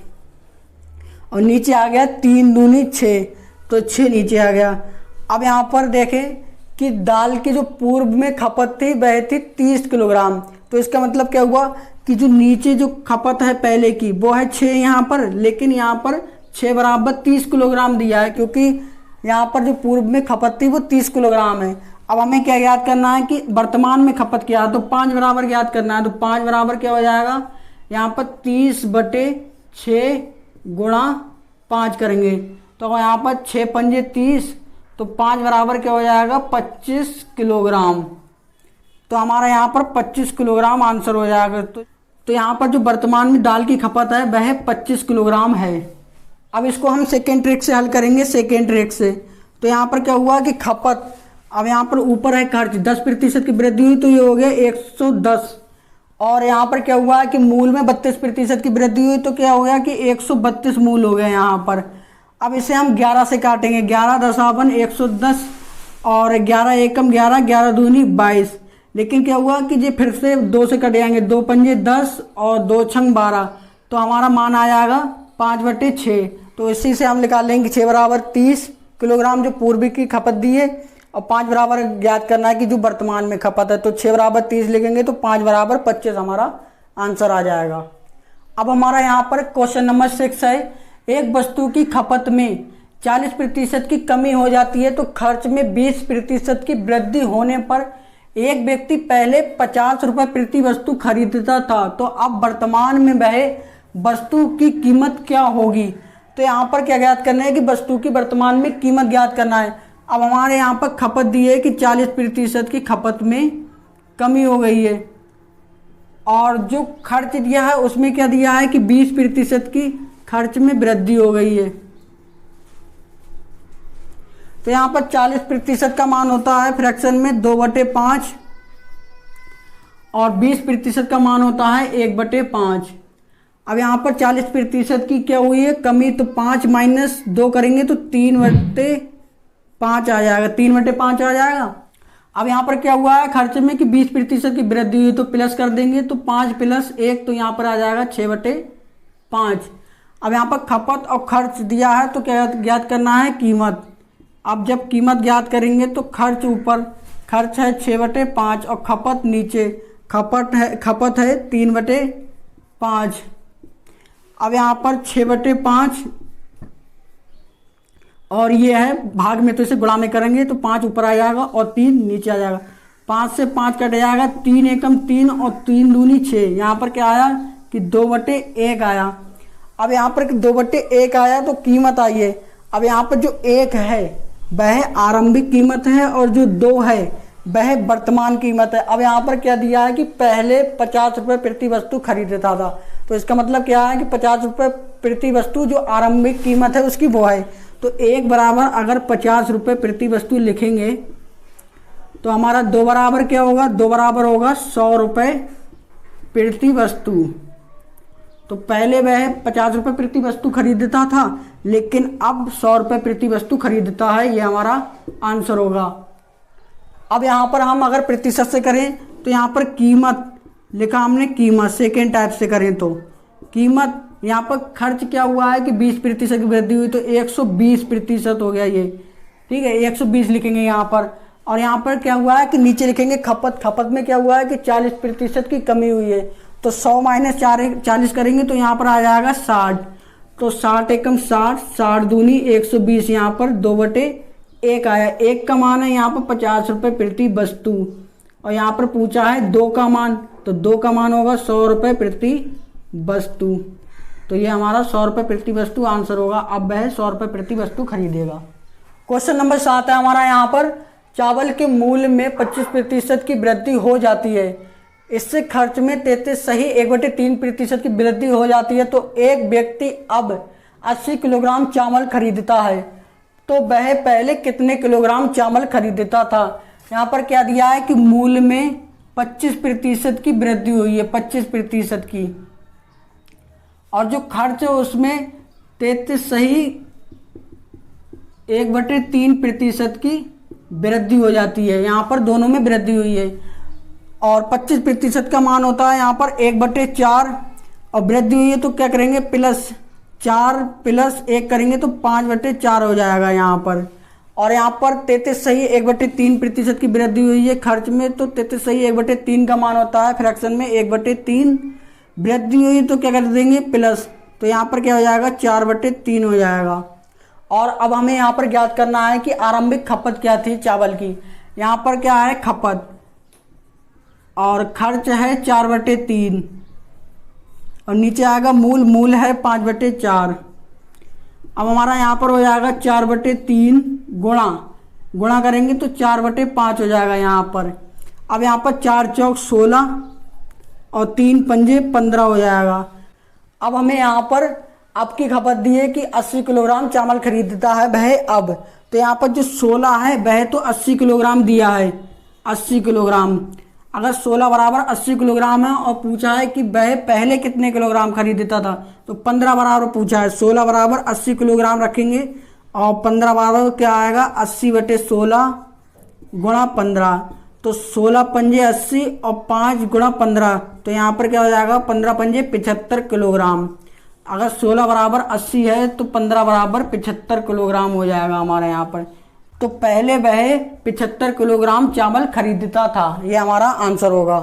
A: और नीचे आ गया 3 दूनी 6, तो 6 नीचे आ गया। अब यहाँ पर देखें कि दाल की जो पूर्व में खपत थी वह थी 30 किलोग्राम, तो इसका मतलब क्या हुआ कि जो नीचे जो खपत है पहले की वो है 6 यहाँ पर, लेकिन यहाँ पर 6 बराबर 30 किलोग्राम दिया है, क्योंकि यहाँ पर जो पूर्व में खपत थी वो 30 किलोग्राम है। अब हमें क्या ज्ञात करना है कि वर्तमान में खपत क्या है, तो 5 बराबर ज्ञात करना है, तो 5 बराबर क्या हो जाएगा, यहाँ पर 30/6 गुणा 5 करेंगे, तो यहाँ पर 6 पंजे 30, तो 5 बराबर क्या हो जाएगा 25 किलोग्राम, तो हमारा यहाँ पर 25 किलोग्राम आंसर हो जाएगा। तो यहाँ पर जो वर्तमान में दाल की खपत है वह 25 किलोग्राम है। अब इसको हम सेकेंड ट्रिक से हल करेंगे, सेकेंड ट्रिक से। तो यहाँ पर क्या हुआ कि खपत, अब यहाँ पर ऊपर है खर्च, 10% की वृद्धि हुई तो ये हो गया 110, और यहाँ पर क्या हुआ कि मूल में 32% की वृद्धि हुई तो क्या हो गया कि 132 मूल हो गए यहाँ पर। अब इसे हम 11 से काटेंगे, 11 दशावन 110, और 11 एकम 11, 11 दूनी 22, लेकिन क्या हुआ कि ये फिर से 2 से कट जाएंगे, 2 पंजे 10 और 2 छंग 12, तो हमारा मान आ जाएगा 5/6। तो इसी से हम निकाल लेंगे 6 बराबर 30 किलोग्राम जो पूर्व की खपत दी है, और 5 बराबर ज्ञात करना है कि जो वर्तमान में खपत है, तो 6 बराबर 30 लिखेंगे तो 5 बराबर 25 हमारा आंसर आ जाएगा। अब हमारा यहाँ पर क्वेश्चन नंबर 6 है, एक वस्तु की खपत में 40% की कमी हो जाती है तो खर्च में 20% की वृद्धि होने पर एक व्यक्ति पहले 50 रुपये प्रति वस्तु खरीदता था, तो अब वर्तमान में वह वस्तु की कीमत क्या होगी। तो यहाँ पर क्या ज्ञात करना है कि वस्तु की वर्तमान में कीमत ज्ञात करना है। अब हमारे यहाँ पर खपत दी है कि 40% की खपत में कमी हो गई है, और जो खर्च दिया है उसमें क्या दिया है कि 20% की खर्च में वृद्धि हो गई है। तो यहाँ पर 40% का मान होता है फ्रैक्शन में 2/5, और 20% का मान होता है 1/5। अब यहाँ पर 40% की क्या हुई है कमी, तो 5 माइनस 2 करेंगे तो 3/5 आ जाएगा, 3/5 आ जाएगा। अब यहाँ पर क्या हुआ है खर्च में कि 20% की वृद्धि हुई तो प्लस कर देंगे, तो 5 + 1 तो यहाँ पर आ जाएगा 6/5। अब यहाँ पर खपत और खर्च दिया है तो क्या ज्ञात करना है कीमत। अब जब कीमत ज्ञात करेंगे तो खर्च ऊपर, खर्च है 6/5 और खपत नीचे, खपत है 3/5। अब यहाँ पर 6/5 और ये है भाग में, तो इसे गुणा में करेंगे तो 5 ऊपर आ जाएगा और 3 नीचे आ जाएगा। 5 से 5 कट जाएगा, 3 एकम 3 और 3 दूनी 6। यहाँ पर क्या आया कि 2/1 आया। अब यहाँ पर 2/1 आया तो कीमत आई है। अब यहाँ पर जो 1 है वह आरंभिक कीमत है और जो 2 है वह वर्तमान कीमत है। अब यहाँ पर क्या दिया है कि पहले 50 रुपये प्रति वस्तु खरीदता था, तो इसका मतलब क्या है कि 50 रुपये प्रति वस्तु जो आरंभिक कीमत है उसकी वो है। तो 1 बराबर अगर 50 रुपये प्रति वस्तु लिखेंगे तो हमारा 2 बराबर क्या होगा, 2 बराबर होगा 100 रुपये प्रति वस्तु। तो पहले वह 50 रुपये प्रति वस्तु खरीदता था लेकिन अब 100 रुपये प्रति वस्तु खरीदता है, ये हमारा आंसर होगा। अब यहाँ पर हम अगर प्रतिशत से करें तो यहाँ पर कीमत लिखा हमने, कीमत सेकेंड टाइप से करें तो कीमत, यहाँ पर खर्च क्या हुआ है कि 20% की वृद्धि हुई तो 120% हो गया ये, ठीक है 120 लिखेंगे यहाँ पर। और यहाँ पर क्या हुआ है कि नीचे लिखेंगे खपत, खपत में क्या हुआ है कि 40% की कमी हुई है, तो 100 माइनस 40 करेंगे तो यहाँ पर आ जाएगा 60। तो 60 एकम 60, 60 दूनी 120, यहाँ पर 2/1 आया। 1 का मान है यहाँ पर 50 रुपये प्रति वस्तु, और यहाँ पर पूछा है 2 का मान, तो 2 का मान होगा 100 रुपये प्रति वस्तु। तो ये हमारा 100 रुपये प्रति वस्तु आंसर होगा। अब वह 100 रुपये प्रति वस्तु खरीदेगा। क्वेश्चन नंबर 7 है हमारा यहाँ पर, चावल के मूल्य में 25% की वृद्धि हो जाती है। इससे खर्च में 33 सही 1/3% की वृद्धि हो जाती है। तो एक व्यक्ति अब 80 किलोग्राम चावल खरीदता है, तो वह पहले कितने किलोग्राम चावल खरीदता था। यहाँ पर क्या दिया है कि मूल्य में 25% की वृद्धि हुई है, 25% की, और जो खर्च है उसमें 33 सही 1/3% की वृद्धि हो जाती है। यहाँ पर दोनों में वृद्धि हुई है, और 25% का मान होता है यहाँ पर 1/4, और वृद्धि हुई है तो क्या करेंगे, +4 + 1 करेंगे तो 5/4 हो जाएगा यहाँ पर। और यहाँ पर 33 सही 1/3% की वृद्धि हुई है खर्च में, तो 33 सही 1/3 का मान होता है, फ्रैक्शन में 1/3 वृद्धि हुई तो क्या कर देंगे प्लस, तो यहाँ पर क्या हो जाएगा 4/3 हो जाएगा। और अब हमें यहाँ पर ज्ञात करना है कि आरंभिक खपत क्या थी चावल की। यहाँ पर क्या है खपत, और खर्च है 4/3, और नीचे आएगा मूल है 5/4। अब हमारा यहाँ पर हो जाएगा 4/3 गुणा करेंगे तो 4/5 हो जाएगा यहाँ पर। अब यहाँ पर 4 चौक 16 और 3 पंजे 15 हो जाएगा। अब हमें यहाँ पर अब की खपत दी है कि 80 किलोग्राम चावल खरीदता है वह अब, तो यहाँ पर जो 16 है वह तो 80 किलोग्राम दिया है, 80 किलोग्राम। अगर 16 बराबर 80 किलोग्राम है और पूछा है कि वह पहले कितने किलोग्राम खरीदता था, तो 15 बराबर पूछा है। 16 बराबर 80 किलोग्राम रखेंगे, और 15 बराबर क्या आएगा 80/16 गुणा 15, तो 16 पंजे 80 और 5 गुणा 15, तो यहाँ पर क्या हो जाएगा 15 पंजे 75 किलोग्राम। अगर 16 बराबर 80 है तो 15 बराबर 75 किलोग्राम हो जाएगा हमारे यहाँ पर। तो पहले वह 75 किलोग्राम चावल खरीदता था, ये हमारा आंसर होगा।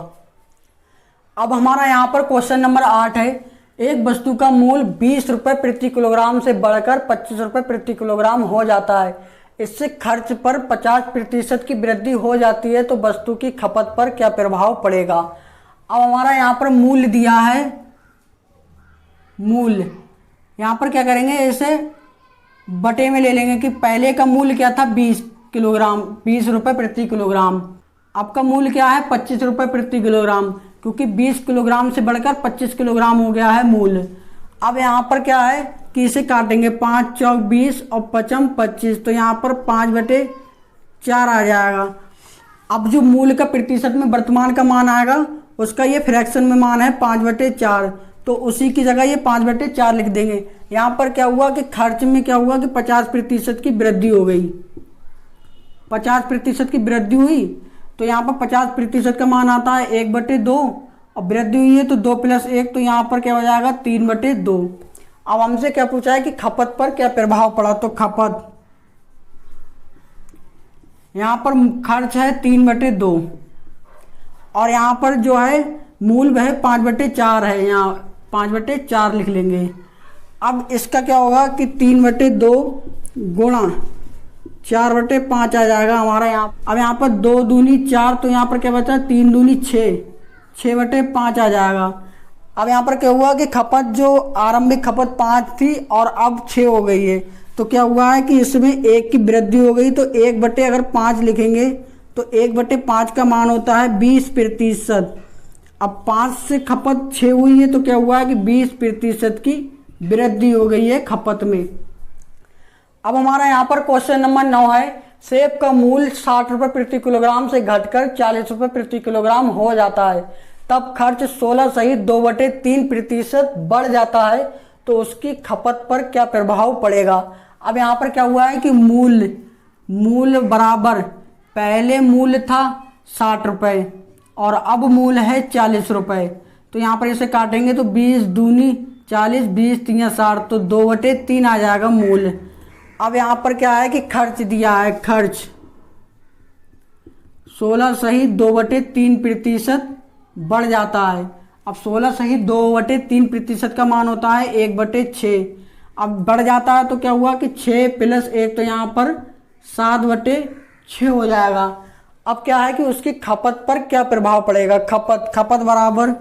A: अब हमारा यहाँ पर क्वेश्चन नंबर 8 है। एक वस्तु का मूल्य 20 रुपये प्रति किलोग्राम से बढ़कर 25 रुपये प्रति किलोग्राम हो जाता है। इससे खर्च पर 50% की वृद्धि हो जाती है, तो वस्तु की खपत पर क्या प्रभाव पड़ेगा। अब हमारा यहाँ पर मूल्य दिया है, मूल्य यहाँ पर क्या करेंगे, इसे बटे में ले लेंगे कि पहले का मूल्य क्या था 20 किलोग्राम, 20 रुपये प्रति किलोग्राम। अब का मूल्य क्या है 25 रुपये प्रति किलोग्राम, क्योंकि 20 किलोग्राम से बढ़कर 25 किलोग्राम हो गया है मूल्य। अब यहाँ पर क्या है कि इसे काटेंगे, 5 चौक 20 और 5 25, तो यहाँ पर 5/4 आ जाएगा। अब जो मूल्य का प्रतिशत में वर्तमान का मान आएगा उसका ये फ्रैक्शन में मान है 5/4, तो उसी की जगह ये 5/4 लिख देंगे। यहाँ पर क्या हुआ कि खर्च में क्या हुआ कि 50% की वृद्धि हो गई, 50% की वृद्धि हुई, तो यहाँ पर 50% का मान आता है 1/2, और वृद्धि हुई है तो 2 + 1, तो यहाँ पर क्या हो जाएगा 3/2। अब हमसे क्या पूछा है कि खपत पर क्या प्रभाव पड़ा, तो खपत यहाँ पर खर्च है 3/2, और यहाँ पर जो है मूल वह 5/4 है, यहाँ 5/4 लिख लेंगे। अब इसका क्या होगा कि 3/2 गुणा 4/5 आ जाएगा हमारा यहाँ। अब यहाँ पर 2 दूनी 4, तो यहाँ पर क्या बचा 3 दूनी 6, 6/5 आ जाएगा। अब यहाँ पर क्या हुआ कि खपत जो आरंभिक खपत 5 थी और अब 6 हो गई है, तो क्या हुआ है कि इसमें 1 की वृद्धि हो गई, तो 1/5 लिखेंगे, तो 1/5 का मान होता है 20%। अब 5 से खपत 6 हुई है, तो क्या हुआ है कि 20% की वृद्धि हो गई है खपत में। अब हमारा यहाँ पर क्वेश्चन नंबर 9 है। सेब का मूल्य 60 रुपये प्रति किलोग्राम से घटकर 40 रुपये प्रति किलोग्राम हो जाता है, तब खर्च 16 सहित 2/3% बढ़ जाता है, तो उसकी खपत पर क्या प्रभाव पड़ेगा। अब यहाँ पर क्या हुआ है कि मूल्य बराबर, पहले मूल्य था 60 रुपये और अब मूल्य है 40 रुपये, तो यहाँ पर इसे काटेंगे तो 20 दूनी 40, 20 3 60, तो 2/3 आ जाएगा मूल्य। अब यहाँ पर क्या है कि खर्च दिया है, खर्च 16 सही 2/3% बढ़ जाता है। अब 16 सही 2/3% का मान होता है 1/6। अब बढ़ जाता है तो क्या हुआ कि 6 + 1, तो यहाँ पर 7/6 हो जाएगा। अब क्या है कि उसकी खपत पर क्या प्रभाव पड़ेगा। खपत बराबर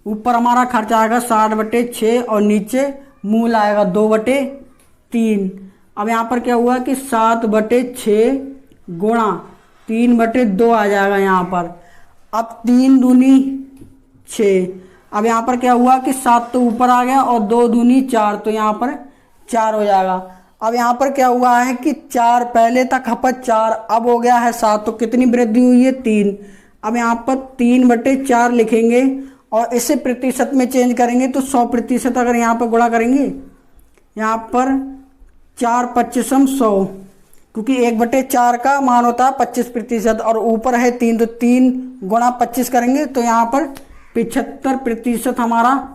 A: ऊपर हमारा खर्च आएगा 60/6 और नीचे मूल आएगा 2/3। अब यहाँ पर क्या हुआ कि 7/6 गुणा 3/2 आ जाएगा यहाँ पर। अब 3 दूनी 6। अब यहाँ पर क्या हुआ कि 7 तो ऊपर आ गया और 2 दूनी 4, तो यहाँ पर 4 हो जाएगा। अब यहाँ पर क्या हुआ है कि 4 पहले था खपत 4, अब हो गया है 7, तो कितनी वृद्धि हुई है 3। अब यहाँ पर 3/4 लिखेंगे और इसे प्रतिशत में चेंज करेंगे तो 100%। अगर यहाँ पर गुणा करेंगे, यहाँ पर 4×25=100, क्योंकि 1/4 का मान होता है 25% और ऊपर है 3, तो 3 गुणा 25 करेंगे तो यहाँ पर 75% हमारा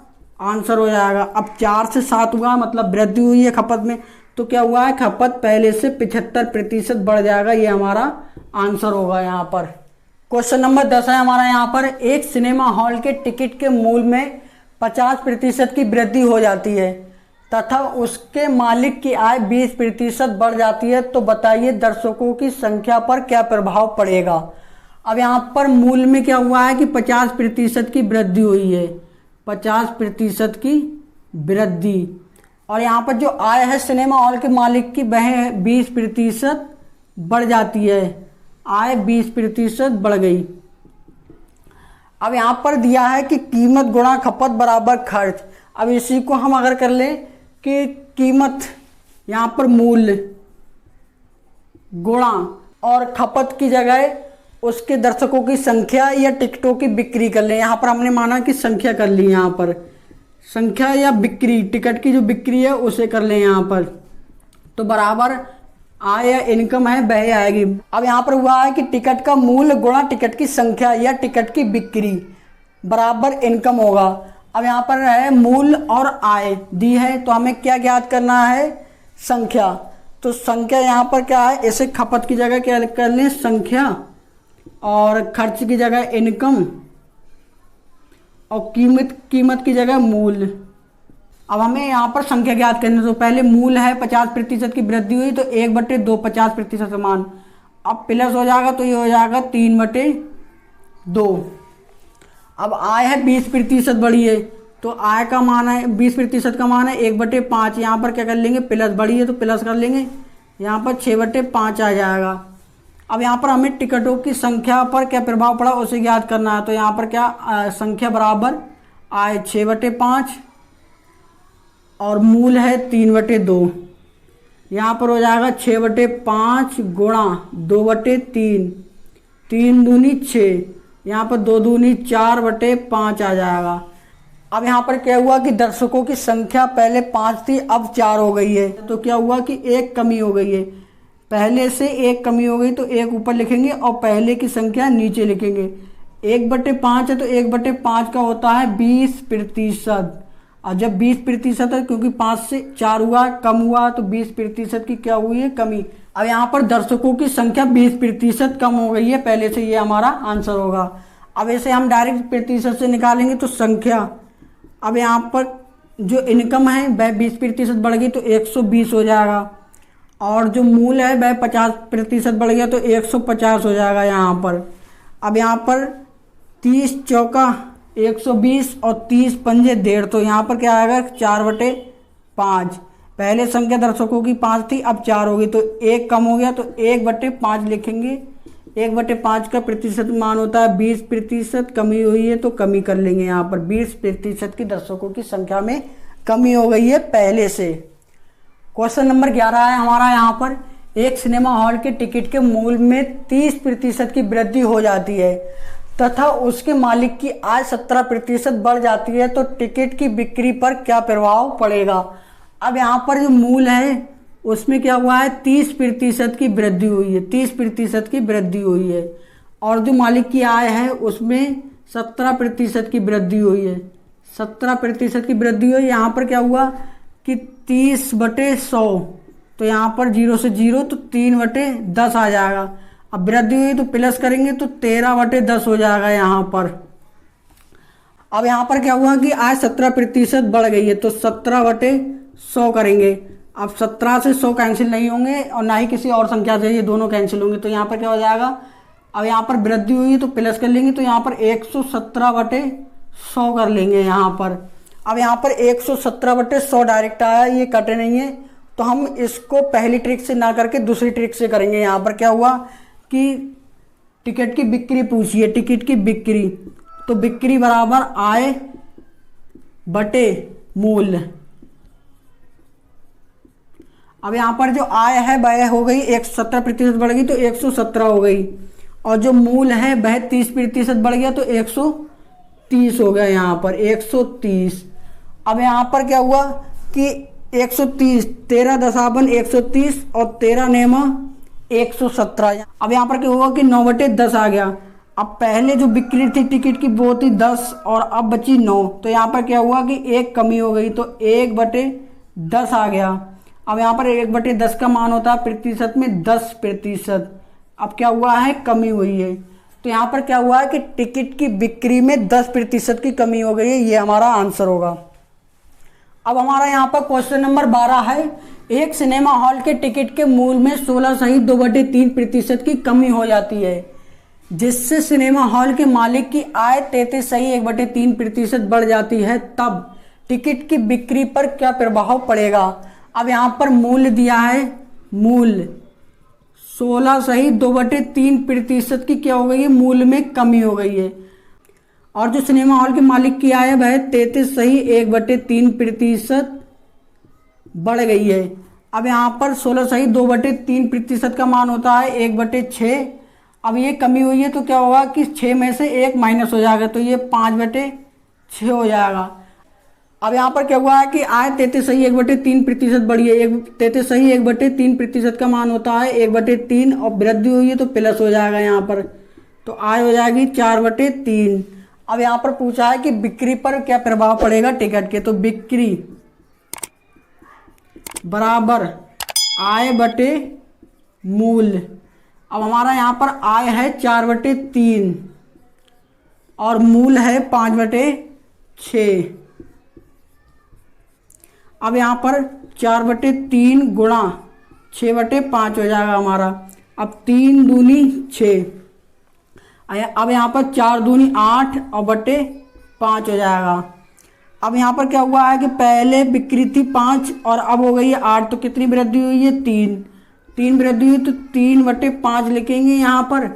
A: आंसर हो जाएगा। अब 4 से 7 हुआ, मतलब वृद्धि हुई है खपत में, तो क्या हुआ है खपत पहले से 75% बढ़ जाएगा। ये हमारा आंसर होगा यहाँ पर। क्वेश्चन नंबर 10 है हमारा यहाँ पर, एक सिनेमा हॉल के टिकट के मूल्य में 50% की वृद्धि हो जाती है तथा उसके मालिक की आय 20% बढ़ जाती है, तो बताइए दर्शकों की संख्या पर क्या प्रभाव पड़ेगा। अब यहाँ पर मूल्य में क्या हुआ है कि 50% की वृद्धि हुई है, 50% की वृद्धि, और यहाँ पर जो आय है सिनेमा हॉल के मालिक की वह 20% बढ़ जाती है, आय 20% बढ़ गई। अब यहाँ पर दिया है कि कीमत गुणा खपत बराबर खर्च। अब इसी को हम अगर कर लें कि कीमत यहाँ पर मूल्य गुणा और खपत की जगह उसके दर्शकों की संख्या या टिकटों की बिक्री कर लें। यहाँ पर हमने माना कि संख्या कर ली, यहाँ पर संख्या या बिक्री, टिकट की जो बिक्री है उसे कर लें यहाँ पर, तो बराबर आय या इनकम है वह आएगी। अब यहाँ पर हुआ है कि टिकट का मूल्य गुणा टिकट की संख्या या टिकट की बिक्री बराबर इनकम होगा। अब यहाँ पर है मूल्य और आय दी है, तो हमें क्या ज्ञात करना है, संख्या। तो संख्या यहाँ पर क्या है, इसे खपत की जगह क्या कर लें, संख्या, और खर्च की जगह इनकम, और कीमत की जगह मूल्य। अब हमें यहाँ पर संख्या ज्ञात करनी, तो पहले मूल्य है 50% की वृद्धि हुई, तो 1/2 50% समान। अब प्लस हो जाएगा तो ये हो जाएगा 3/2। अब आय है 20% बढ़ी है, तो आय का मान है 20% का मान है 1/5। यहाँ पर क्या कर लेंगे, प्लस बढ़ी है तो प्लस कर लेंगे, यहाँ पर 6/5 आ जाएगा। अब यहाँ पर हमें टिकटों की संख्या पर क्या प्रभाव पड़ा उसे ज्ञात करना है, तो यहाँ पर क्या संख्या बराबर आय 6/5 और मूल्य है 3/2। यहाँ पर हो जाएगा 6/5 गुणा 2/3, 3 दूनी 6, यहाँ पर 2 दूनी 4/5 आ जाएगा। अब यहाँ पर क्या हुआ कि दर्शकों की संख्या पहले 5 थी, अब 4 हो गई है, तो क्या हुआ कि एक कमी हो गई है, पहले से एक कमी हो गई, तो एक ऊपर लिखेंगे और पहले की संख्या नीचे लिखेंगे। 1/5 है तो 1/5 का होता है 20%, और जब 20% है, क्योंकि 5 से 4 हुआ कम हुआ, तो 20% की क्या हुई है, कमी। अब यहाँ पर दर्शकों की संख्या 20% कम हो गई है पहले से, ये हमारा आंसर होगा। अब इसे हम डायरेक्ट प्रतिशत से निकालेंगे तो संख्या, अब यहाँ पर जो इनकम है वह 20% बढ़ गई तो 120 हो जाएगा, और जो मूल्य है वह 50% बढ़ गया तो 150 हो जाएगा यहाँ पर। अब यहाँ पर 30 चौका 120 और 30 पंजे 1.5, तो यहाँ पर क्या आएगा 4/5। पहले संख्या दर्शकों की 5 थी, अब 4 हो गई, तो एक कम हो गया, तो 1/5 लिखेंगे। 1/5 का प्रतिशत मान होता है 20%, कमी हुई है तो कमी कर लेंगे। यहाँ पर 20% की दर्शकों की संख्या में कमी हो गई है पहले से। क्वेश्चन नंबर 11 है हमारा यहाँ पर, एक सिनेमा हॉल के टिकट के मूल्य में 30% की वृद्धि हो जाती है तथा उसके मालिक की आय 17% बढ़ जाती है, तो टिकट की बिक्री पर क्या प्रभाव पड़ेगा। अब यहाँ पर जो मूल्य है उसमें क्या हुआ है, 30% की वृद्धि हुई है, 30% की वृद्धि हुई है, और जो मालिक की आय है उसमें 17% की वृद्धि हुई है, 17% की वृद्धि हुई। यहाँ पर क्या हुआ कि 30/100, तो यहाँ पर 0 से 0 तो 3/10 आ जाएगा। अब वृद्धि हुई तो प्लस करेंगे तो 13/10 हो जाएगा यहाँ पर। अब यहाँ पर क्या हुआ कि आय 17% बढ़ गई है, तो 17/100 करेंगे। अब 17 से 100 कैंसिल नहीं होंगे और ना ही किसी और संख्या से ये दोनों कैंसिल होंगे, तो यहाँ पर क्या हो जाएगा, अब यहाँ पर वृद्धि हुई तो प्लस कर लेंगे, तो यहाँ पर 117/100 कर लेंगे यहाँ पर। अब यहाँ पर 117/100 डायरेक्ट आया, ये कटे नहीं है, तो हम इसको पहली ट्रिक से ना करके दूसरी ट्रिक से करेंगे। यहाँ पर क्या हुआ कि टिकट की बिक्री पूछी है, टिकट की बिक्री, तो बिक्री बराबर आय बटे मूल्य। अब यहाँ पर जो आय है वह हो गई 17% बढ़ गई तो 117 हो गई, और जो मूल है वह 30% बढ़ गया तो 130 हो गया। यहाँ पर 130। अब यहाँ पर क्या हुआ कि 130, 13 दशाबन 130 और 13 नेमा 117। अब यहाँ पर क्या हुआ कि 9/10 आ गया। अब पहले जो बिक्री थी टिकट की वो थी 10 और अब बची 9, तो यहाँ पर क्या हुआ कि एक कमी हो गई तो 1/10 आ गया। अब यहाँ पर 1/10 का मान होता है प्रतिशत में 10%। अब क्या हुआ है, कमी हुई है, तो यहाँ पर क्या हुआ है कि टिकट की बिक्री में 10% की कमी हो गई है। ये हमारा आंसर होगा। अब हमारा यहाँ पर क्वेश्चन नंबर 12 है, एक सिनेमा हॉल के टिकट के मूल्य में 16 सहित 2/3% की कमी हो जाती है, जिससे सिनेमा हॉल के मालिक की आय 33 सही 1/3% बढ़ जाती है, तब टिकट की बिक्री पर क्या प्रभाव पड़ेगा। अब यहाँ पर मूल्य दिया है, मूल्य 16 सही 2/3% की क्या हो गई है, मूल्य में कमी हो गई है, और जो सिनेमा हॉल के मालिक की आय है वह 33 सही 1/3% बढ़ गई है। अब यहाँ पर 16 सही 2/3% का मान होता है 1/6। अब ये कमी हुई है तो क्या होगा कि 6 में से 1 माइनस हो जाएगा, तो ये 5/6 हो जाएगा। अब यहाँ पर क्या हुआ है कि आय 33 सही 1/3% बढ़ी है। 33 सही 1/3% का मान होता है 1/3, और वृद्धि हुई है तो प्लस हो जाएगा यहाँ पर, तो आय हो जाएगी 4/3। अब यहाँ पर पूछा है कि बिक्री पर क्या प्रभाव पड़ेगा टिकट के, तो बिक्री बराबर आय बटे मूल्य। अब हमारा यहाँ पर आय है 4/3 और मूल्य है 5/6। अब यहाँ पर 4/3 गुणा 6/5 हो जाएगा हमारा। अब 3 दूनी 6, अब यहाँ पर 4 दूनी 8 और बटे 5 हो जाएगा। अब यहाँ पर क्या हुआ है कि पहले बिक्री थी 5 और अब हो गई है 8, तो कितनी वृद्धि हुई है, 3 वृद्धि हुई, तो 3/5 लिखेंगे। यहाँ पर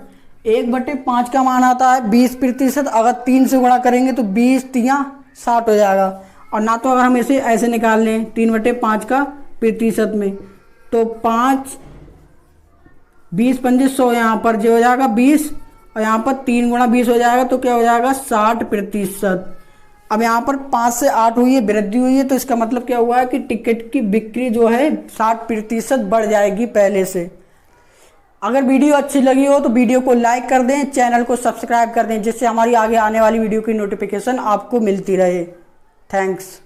A: 1/5 का मान आता है 20%, अगर 3 से गुणा करेंगे तो 20 3 60 हो जाएगा, और ना तो अगर हम इसे ऐसे निकाल लें 3/5 का प्रतिशत में, तो 5 20 पंजे 100, यहाँ पर जो हो जाएगा 20, और यहाँ पर 3 गुणा 20 हो जाएगा, तो क्या हो जाएगा 60%। अब यहाँ पर 5 से 8 हुई है, वृद्धि हुई है, तो इसका मतलब क्या हुआ है कि टिकट की बिक्री जो है 60% बढ़ जाएगी पहले से। अगर वीडियो अच्छी लगी हो तो वीडियो को लाइक कर दें, चैनल को सब्सक्राइब कर दें, जिससे हमारी आगे आने वाली वीडियो की नोटिफिकेशन आपको मिलती रहे। थैंक्स।